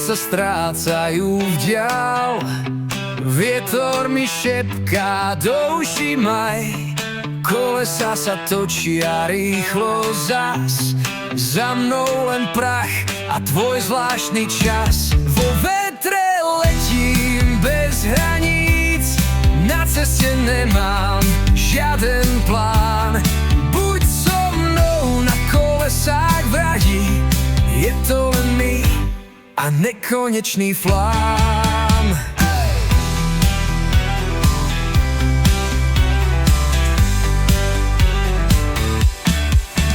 sa strácajú v diaľ. Vietor mi šepká do uší maj, kolesa sa točia rýchlo zas. Za mnou len prach a tvoj zvláštny čas. Vo vetre letím bez hraníc, na ceste nemám žiaden plán. Buď so mnou na kolesách v radi, je to len my a nekonečný flám.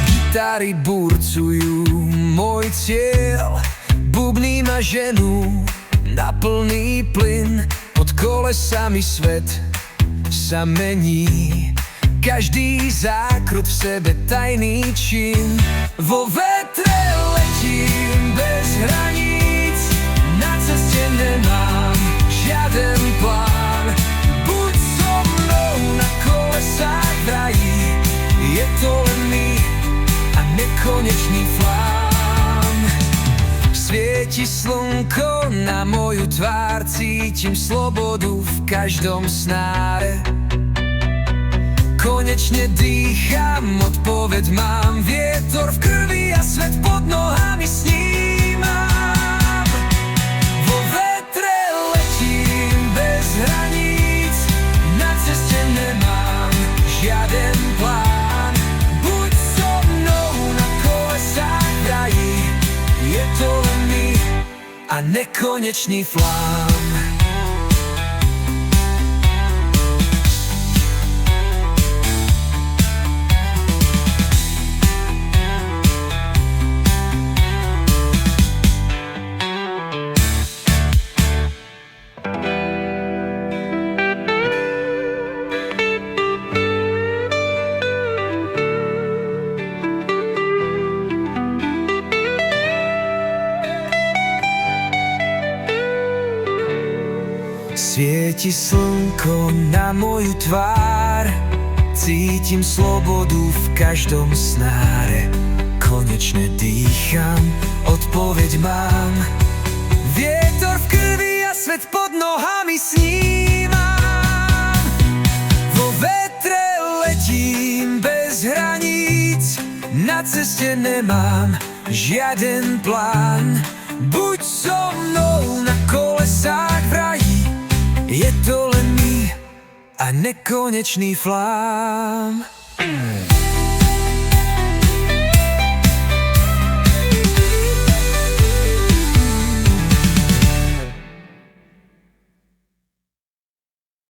Gitary burcujú môj cieľ, bubny ma ženú na plný plyn. Pod kolesami svet sa mení, každý zákrut v sebe tajný čin. Vo vetre letím bez hraníc, na ceste nemám žiaden plán. Buď so mnou na kolesách v raji, je to len my a nekonečný flám. Svieti slnko na moju tvár, cítim slobodu v každom snáre. Konečne dýcham, odpoveď mám, vietor v krvi a svet pod nohami snímam. Vo vetre letím bez hraníc, na ceste nemám žiaden plán. Buď so mnou na kolesách v raji, je to len my a nekonečný flám. Svieti slnko na moju tvár, cítim slobodu v každom snáre. Konečne dýcham, odpoveď mám, vietor v krvi a svet pod nohami snímam. Vo vetre letím bez hraníc, na ceste nemám žiaden plán. Buď so mnou na kolesách v raji, je to len my a nekonečný flám.